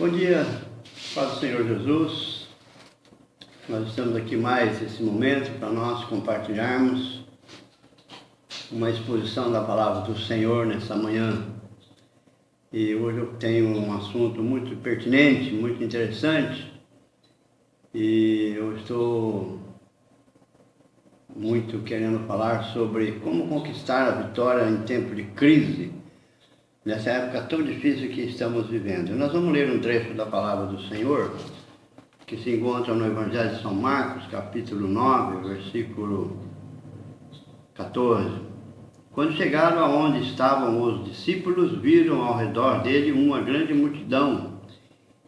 Bom dia, paz do Senhor Jesus. Nós estamos aqui mais esse momento para nós compartilharmos uma exposição da palavra do Senhor nessa manhã. E hoje eu tenho um assunto muito pertinente, muito interessante, e eu estou muito querendo falar sobre como conquistar a vitória em tempo de crise, nessa época tão difícil que estamos vivendo. Nós vamos ler um trecho da palavra do Senhor, que se encontra no Evangelho de São Marcos, capítulo 9, versículo 14. Quando chegaram aonde estavam os discípulos, viram ao redor dele uma grande multidão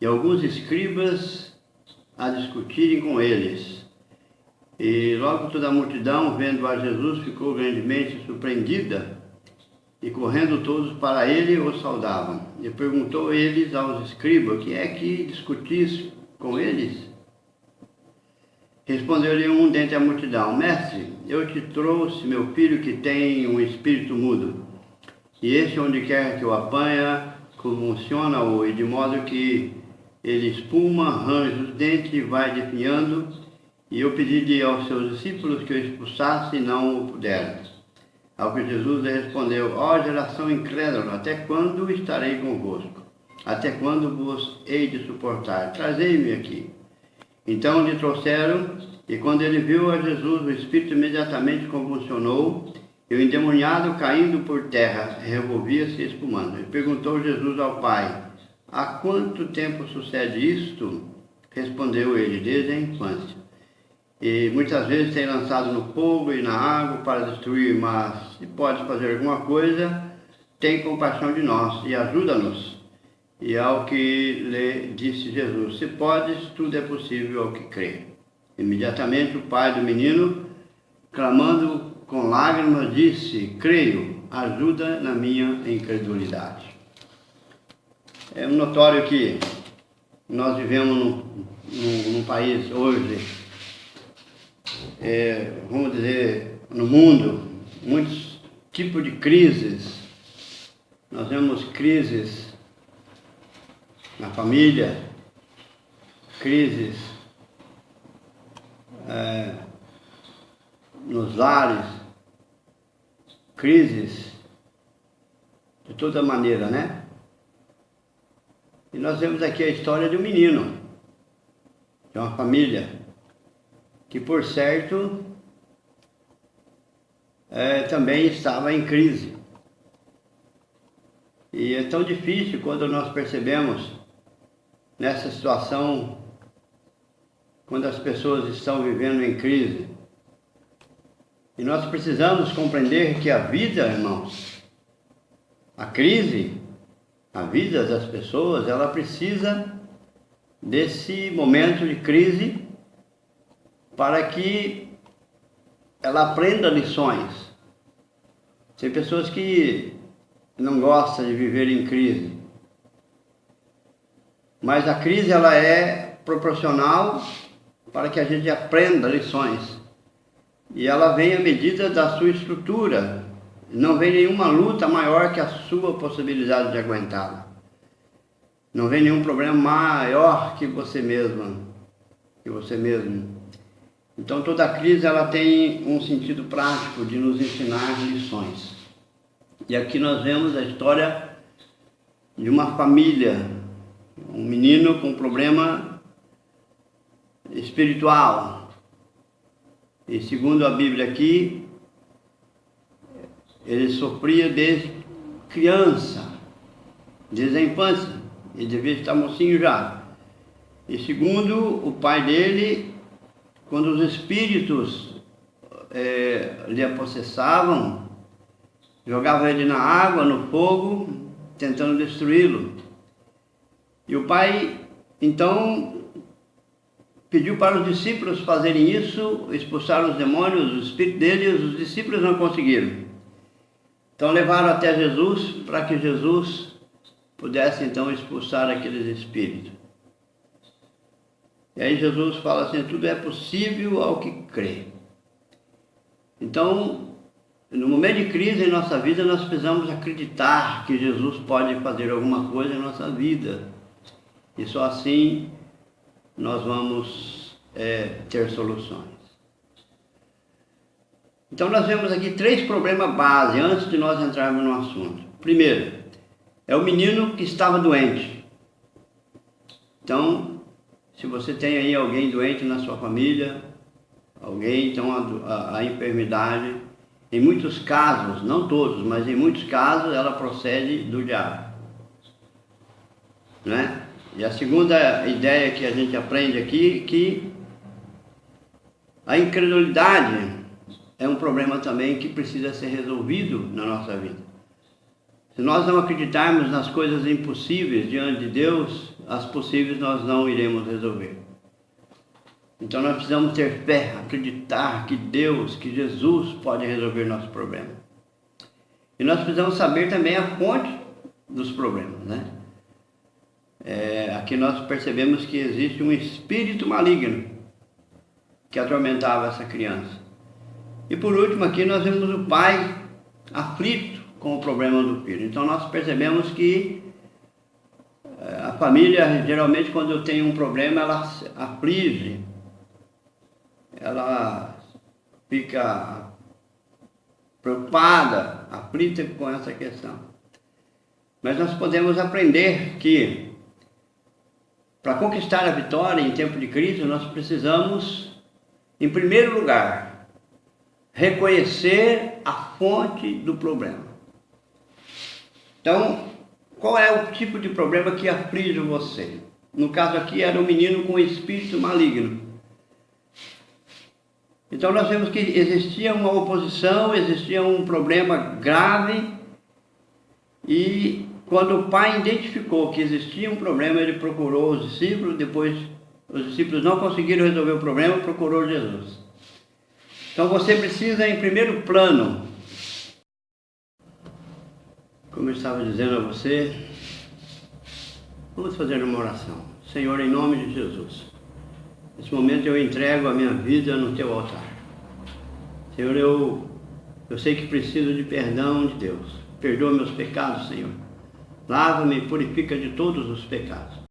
e alguns escribas a discutirem com eles. E logo toda a multidão, vendo a Jesus, ficou grandemente surpreendida, e correndo todos para ele, o saudavam. E perguntou eles aos escribas: que é que discutis com eles? Respondeu-lhe um dentre a multidão: Mestre, eu te trouxe meu filho que tem um espírito mudo, e este, onde quer que o apanha, convulsiona-o, e de modo que ele espuma, arranja os dentes e vai definhando. E eu pedi aos seus discípulos que o expulsassem, e não o puderam. Ao que Jesus lhe respondeu: ó geração incrédula, até quando estarei convosco? Até quando vos hei de suportar? Trazei-me aqui. Então lhe trouxeram, e quando ele viu a Jesus, o espírito imediatamente convulsionou, e o endemoniado, caindo por terra, revolvia-se espumando. E perguntou Jesus ao Pai: há quanto tempo sucede isto? Respondeu ele: desde a infância. E muitas vezes tem lançado no fogo e na água para destruir, mas se podes fazer alguma coisa, tem compaixão de nós e ajuda-nos. E ao que lhe disse Jesus: se podes, tudo é possível ao que crê. Imediatamente o pai do menino, clamando com lágrimas, disse: creio, ajuda na minha incredulidade. É notório que nós vivemos num país hoje, vamos dizer, no mundo, muitos tipos de crises. Nós vemos crises na família, crises nos lares, crises de toda maneira, né? E nós vemos aqui a história de um menino, de uma família, que por certo também estava em crise. E é tão difícil quando nós percebemos nessa situação, quando as pessoas estão vivendo em crise. E nós precisamos compreender que a vida, irmãos, a crise, a vida das pessoas, ela precisa desse momento de crise para que ela aprenda lições. Tem pessoas que não gostam de viver em crise, mas a crise ela é proporcional para que a gente aprenda lições, e ela vem à medida da sua estrutura. Não vem nenhuma luta maior que a sua possibilidade de aguentá-la. Não vem nenhum problema maior que você mesmo. Então toda crise ela tem um sentido prático de nos ensinar lições. E aqui nós vemos a história de uma família, um menino com problema espiritual. E segundo a Bíblia aqui, ele sofria desde criança, desde a infância. Ele devia estar mocinho já. E segundo o pai dele, quando os espíritos lhe apossessavam, jogavam ele na água, no fogo, tentando destruí-lo. E o pai, então, pediu para os discípulos fazerem isso, expulsaram os demônios, o espírito dele, e os discípulos não conseguiram. Então levaram até Jesus, para que Jesus pudesse então expulsar aqueles espíritos. E aí Jesus fala assim: tudo é possível ao que crê. Então, no momento de crise em nossa vida, nós precisamos acreditar que Jesus pode fazer alguma coisa em nossa vida. E só assim nós vamos ter soluções. Então nós vemos aqui 3 problemas base antes de nós entrarmos no assunto. Primeiro, é o menino que estava doente. Então, se você tem aí alguém doente na sua família, alguém, então a enfermidade, em muitos casos, não todos, mas em muitos casos, ela procede do diabo. Né? E a segunda ideia que a gente aprende aqui, que a incredulidade é um problema também que precisa ser resolvido na nossa vida. Se nós não acreditarmos nas coisas impossíveis diante de Deus, as possíveis nós não iremos resolver. Então nós precisamos ter fé, acreditar que Deus, que Jesus pode resolver nosso problema. E nós precisamos saber também a fonte dos problemas, né? Aqui nós percebemos que existe um espírito maligno que atormentava essa criança. E por último aqui nós vemos o pai aflito com o problema do filho. Então nós percebemos que a família, geralmente quando tem um problema, ela aflige, ela fica preocupada, aflita com essa questão. Mas nós podemos aprender que para conquistar a vitória em tempo de crise, nós precisamos, em primeiro lugar, reconhecer a fonte do problema. Então, qual é o tipo de problema que aflige você? No caso aqui era um menino com espírito maligno. Então nós vemos que existia uma oposição, existia um problema grave, e quando o pai identificou que existia um problema, ele procurou os discípulos. Depois os discípulos não conseguiram resolver o problema, procurou Jesus. Então você precisa, em primeiro plano, como eu estava dizendo a você, vamos fazer uma oração. Senhor, em nome de Jesus, nesse momento eu entrego a minha vida no teu altar. Senhor, eu sei que preciso de perdão de Deus. Perdoa meus pecados, Senhor. Lava-me e purifica de todos os pecados.